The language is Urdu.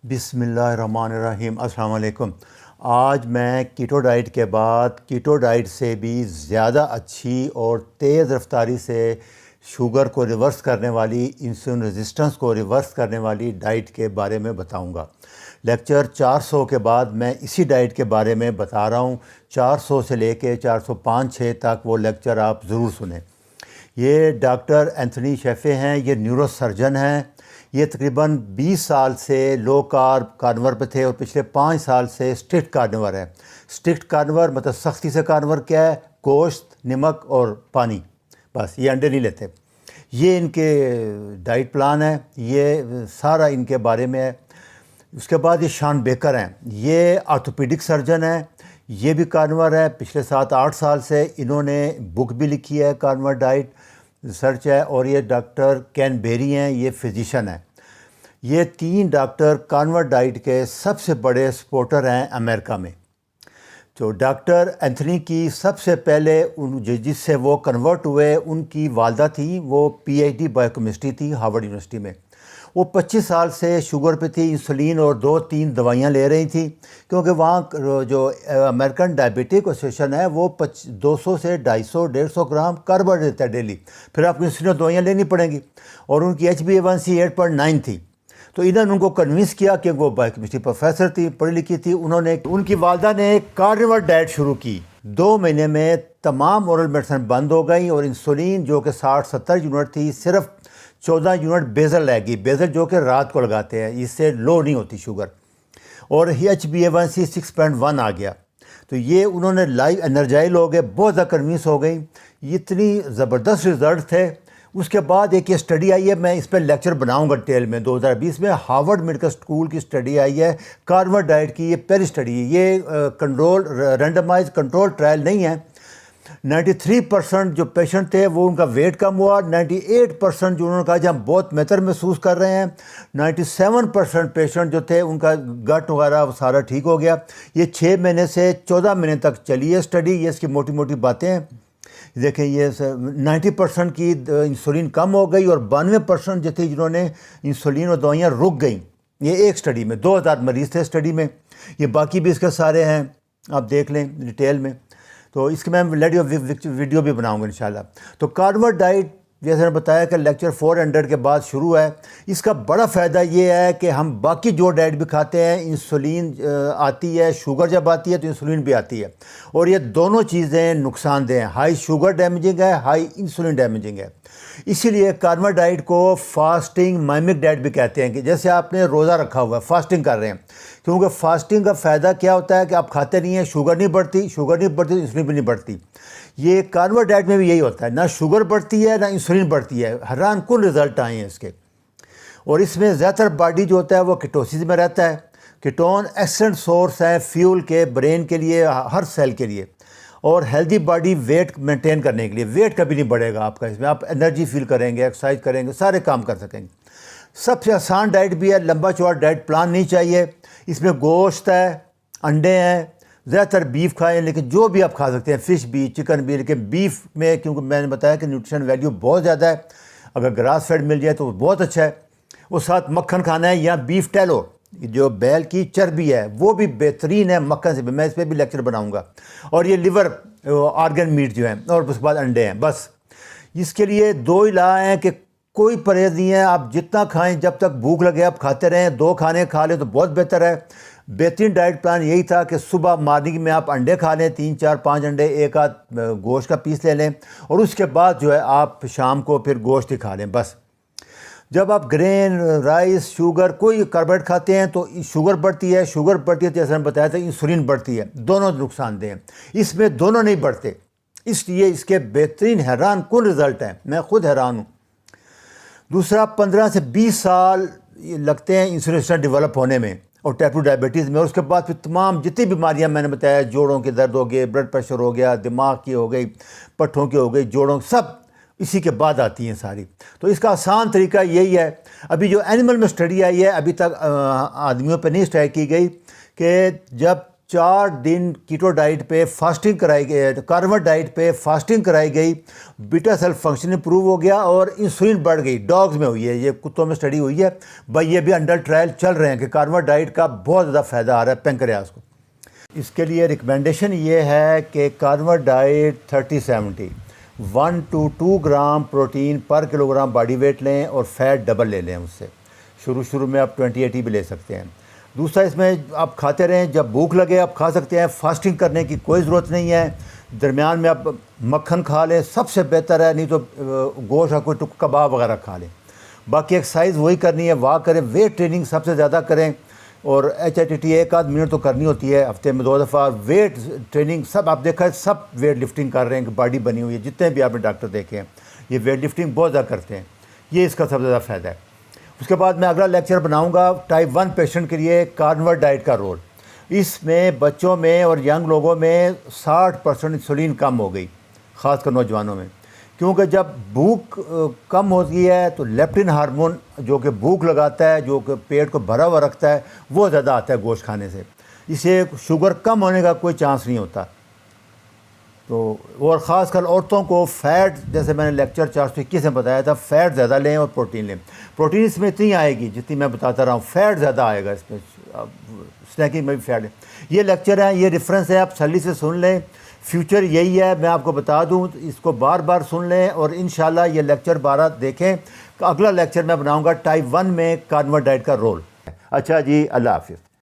بسم اللہ الرحمن الرحیم۔ السلام علیکم۔ آج میں کیٹو ڈائٹ کے بعد کیٹو ڈائٹ سے بھی زیادہ اچھی اور تیز رفتاری سے شوگر کو ریورس کرنے والی، انسولین ریزسٹنس کو ریورس کرنے والی ڈائٹ کے بارے میں بتاؤں گا۔ لیکچر 400 کے بعد میں اسی ڈائٹ کے بارے میں بتا رہا ہوں۔ 400 سے لے کے 405-6 تک وہ لیکچر آپ ضرور سنیں۔ یہ ڈاکٹر اینتھنی شیفے ہیں، یہ نیورو سرجن ہیں۔ یہ تقریباً 20 سال سے لو کارب کارنور پہ تھے اور پچھلے 5 سال سے اسٹرکٹ کارنور ہے۔ اسٹرکٹ کارنور مطلب سختی سے کارنور کیا ہے؟ گوشت، نمک اور پانی، بس یہ انڈے نہیں لیتے۔ یہ ان کے ڈائٹ پلان ہے، یہ سارا ان کے بارے میں ہے۔ اس کے بعد یہ شان بیکر ہیں، یہ آرتھوپیڈک سرجن ہیں، یہ بھی کارنور ہے پچھلے 7-8 سال سے۔ انہوں نے بک بھی لکھی ہے، کارنور ڈائٹ ریسرچ ہے۔ اور یہ ڈاکٹر کین بیری ہیں، یہ فزیشین ہیں۔ یہ 3 ڈاکٹر کارنور ڈائٹ کے سب سے بڑے سپورٹر ہیں امریکہ میں۔ تو ڈاکٹر اینتھنی کی سب سے پہلے جس سے وہ کنورٹ ہوئے، ان کی والدہ تھی، وہ P H D biochemistry تھی ہارورڈ یونیورسٹی میں۔ وہ 25 سال سے شوگر پہ تھی، انسولین اور 2-3 دوائیاں لے رہی تھیں، کیونکہ وہاں جو امریکن ڈائبٹک ایسوسیشن ہے وہ 200 سے 250-150 گرام کاربوہائیڈریٹ دیتا ہے ڈیلی۔ پھر آپ کو انسولین اور دوائیاں لینی پڑیں گی، اور ان کی HbA1c 8.9 تھی۔ تو انہوں نے ان کو کنوینس کیا کہ وہ بایو کیمسٹری پروفیسر تھی، پڑھی لکھی تھی۔ ان کی والدہ نے ایک کارنیور ڈائٹ شروع کی۔ 2 مہینے میں تمام اورل میڈیسن بند ہو گئی، اور انسولین جو کہ 60-70 یونٹ تھی، صرف 14 یونٹ بیزل لے گی۔ بیزل جو کہ رات کو لگاتے ہیں، اس سے لو نہیں ہوتی شوگر۔ اور HbA1c 6.1 آ گیا۔ تو یہ انہوں نے لائیو انرجائل ہو گئے، بہت زیادہ کنوینس ہو گئی۔ اتنی زبردست رزلٹ تھے۔ اس کے بعد ایک یہ اسٹڈی آئی ہے، میں اس پہ لیکچر بناؤں گا ڈیٹیل میں۔ 2020 میں ہارورڈ میڈیکل اسکول کی اسٹڈی آئی ہے کارنور ڈائٹ کی، یہ پہلی اسٹڈی ہے۔ یہ رینڈمائز کنٹرول ٹرائل نہیں ہے۔ 93% جو پیشنٹ تھے وہ ان کا ویٹ کم ہوا۔ 98% جو انہوں نے کہا کہ ہم بہت بہتر محسوس کر رہے ہیں۔ 97% پیشنٹ جو تھے ان کا گٹ وغیرہ سارا ٹھیک ہو گیا۔ یہ 6 مہینے سے 14 مہینے تک چلی ہے اسٹڈی۔ یہ اس کی موٹی موٹی باتیں ہیں، دیکھیں۔ یہ 90% کی انسولین کم ہو گئی، اور 92% جو تھے جنہوں نے انسولین اور دوائیاں رک گئیں۔ یہ ایک اسٹڈی میں 2000 مریض تھے اسٹڈی میں۔ یہ باقی بھی اس کے سارے ہیں، آپ دیکھ لیں ڈیٹیل میں۔ تو اس کے میں ویڈیو بھی بناؤں گا انشاءاللہ۔ تو کارنور ڈائٹ جیسے میں نے بتایا کہ لیکچر 400 کے بعد شروع ہے۔ اس کا بڑا فائدہ یہ ہے کہ ہم باقی جو ڈائٹ بھی کھاتے ہیں، انسولین آتی ہے، شوگر جب آتی ہے تو انسولین بھی آتی ہے، اور یہ دونوں چیزیں نقصان دہ ہیں۔ ہائی شوگر ڈیمیجنگ ہے، ہائی انسولین ڈیمیجنگ ہے۔ اسی لیے کارنور ڈائٹ کو فاسٹنگ مائمک ڈائٹ بھی کہتے ہیں، کہ جیسے آپ نے روزہ رکھا ہوا ہے، فاسٹنگ کر رہے ہیں۔ کیونکہ فاسٹنگ کا فائدہ کیا ہوتا ہے کہ آپ کھاتے نہیں ہیں، شوگر نہیں بڑھتی تو انسولین بھی نہیں بڑھتی۔ یہ کارنور ڈائٹ میں بھی یہی ہوتا ہے، نہ شوگر بڑھتی ہے نہ انسولین بڑھتی ہے۔ حیران کن رزلٹ آئے ہیں اس کے۔ اور اس میں زیادہ تر باڈی جو ہوتا ہے وہ کیٹوسس میں رہتا ہے۔ کیٹون ایکسلنٹ سورس ہے فیول کے، برین کے لیے، ہر سیل کے لیے، اور ہیلدی باڈی ویٹ مینٹین کرنے کے لیے۔ ویٹ کبھی نہیں بڑھے گا آپ کا، اس میں آپ انرجی فیل کریں گے، ایکسرسائز کریں گے، سارے کام کر سکیں گے۔ سب سے آسان ڈائٹ بھی ہے، لمبا چوڑا ڈائٹ پلان نہیں چاہیے۔ اس میں گوشت ہے، انڈے ہیں، زیادہ تر بیف کھائیں، لیکن جو بھی آپ کھا سکتے ہیں، فش بھی، چکن بھی، لیکن بیف میں کیونکہ میں نے بتایا کہ نیوٹریشن ویلیو بہت زیادہ ہے، اگر گراس فیڈ مل جائے تو وہ بہت اچھا ہے۔ اس ساتھ مکھن کھانا ہے، یا بیف ٹیلو جو بیل کی چربی ہے وہ بھی بہترین ہے مکھن سے بھی، میں اس پہ بھی لیکچر بناؤں گا۔ اور یہ لیور آرگن میٹ جو ہیں، اور اس کے بعد انڈے ہیں۔ بس اس کے لیے 2 ہی لا ہیں کہ کوئی پرہیز نہیں ہے، آپ جتنا کھائیں، جب تک بھوک لگے آپ کھاتے رہیں۔ 2 کھانے کھا لیں تو بہت بہتر ہے۔ بہترین ڈائٹ پلان یہی تھا کہ صبح مارننگ میں آپ انڈے کھا لیں، 3-4-5 انڈے، 1 گوشت کا پیس لے لیں، اور اس کے بعد جو ہے آپ شام کو پھر گوشت ہی کھا لیں بس۔ جب آپ گرین، رائس، شوگر، کوئی کاربوہائیڈریٹ کھاتے ہیں تو شوگر بڑھتی ہے، شوگر بڑھتی ہے تو جیسے میں بتایا تھا انسولین بڑھتی ہے، دونوں نقصان دہ ہیں۔ اس میں دونوں نہیں بڑھتے، اس لیے اس کے بہترین حیران کن رزلٹ ہیں، میں خود حیران ہوں۔ دوسرا، 15 سے 20 سال لگتے ہیں انسولین ریزسٹنس ڈیولپ ہونے میں، اور ٹائپ 2 ڈائبٹیز میں۔ اور اس کے بعد پھر تمام جتنی بیماریاں میں نے بتایا، جوڑوں کے درد ہو گئے، بلڈ پریشر ہو گیا، دماغ کی ہو گئی، پٹھوں کی ہو گئی، جوڑوں، سب اسی کے بعد آتی ہیں ساری۔ تو اس کا آسان طریقہ یہی ہے۔ ابھی جو اینیمل میں اسٹڈی آئی ہے، ابھی تک آدمیوں پہ نہیں اسٹڈی کی گئی، کہ جب 4 دن کیٹو ڈائٹ پہ فاسٹنگ کرائی گئی، کارنیور ڈائٹ پہ فاسٹنگ کرائی گئی، بیٹا سیل فنکشن امپروو ہو گیا اور انسولین بڑھ گئی. ڈاگز میں ہوئی ہے، یہ کتوں میں اسٹڈی ہوئی ہے بھائی، یہ بھی انڈر ٹرائل چل رہے ہیں کہ کارنیور ڈائٹ کا بہت زیادہ فائدہ آ رہا ہے پینکریاس کو. اس کے لیے ریکمنڈیشن یہ ہے کہ carnivore diet 30-70 1 to 2 gram protein پر کلو گرام باڈی ویٹ لیں اور فیٹ ڈبل لے لیں. اس سے شروع میں آپ 20-80 بھی لے سکتے ہیں. دوسرا اس میں آپ کھاتے رہیں، جب بھوک لگے آپ کھا سکتے ہیں، فاسٹنگ کرنے کی کوئی ضرورت نہیں ہے. درمیان میں آپ مکھن کھا لیں، سب سے بہتر ہے، نہیں تو گوشت کا کوئی کباب وغیرہ کھا لیں. باقی ایکسرسائز وہی کرنی ہے، واک کریں، ویٹ ٹریننگ سب سے زیادہ کریں اور HIIT 1 منٹ تو کرنی ہوتی ہے ہفتے میں 2 دفعہ. ویٹ ٹریننگ سب آپ دیکھا ہے، سب ویٹ لفٹنگ کر رہے ہیں کہ باڈی بنی ہوئی ہے، جتنے بھی آپ نے ڈاکٹر دیکھے ہیں یہ ویٹ لفٹنگ بہت زیادہ کرتے ہیں. یہ اس کا سب سے زیادہ فائدہ ہے. اس کے بعد میں اگلا لیکچر بناؤں گا ٹائپ 1 پیشنٹ کے لیے کارنیور ڈائٹ کا رول. اس میں بچوں میں اور ینگ لوگوں میں 60% انسولین کم ہو گئی، خاص کر نوجوانوں میں، کیونکہ جب بھوک کم ہوتی ہے تو لیپٹن ہارمون جو کہ بھوک لگاتا ہے، جو کہ پیٹ کو بھرا ہوا رکھتا ہے، وہ زیادہ آتا ہے گوشت کھانے سے. اسے شوگر کم ہونے کا کوئی چانس نہیں ہوتا. تو اور خاص کر عورتوں کو فیٹ، جیسے میں نے لیکچر 421 میں بتایا تھا، فیٹ زیادہ لیں اور پروٹین لیں. پروٹین اس میں اتنی آئے گی جتنی میں بتاتا رہا ہوں، فیٹ زیادہ آئے گا اس میں، اسنیکنگ میں بھی فیٹ ہے. یہ لیکچر ہیں، یہ ریفرنس ہے، آپ سلی سے سن لیں. فیوچر یہی ہے، میں آپ کو بتا دوں، اس کو بار بار سن لیں اور انشاءاللہ یہ لیکچر 12 دیکھیں. اگلا لیکچر میں بناؤں گا ٹائپ 1 میں کارنیور ڈائٹ کا رول. اچھا جی، اللہ حافظ.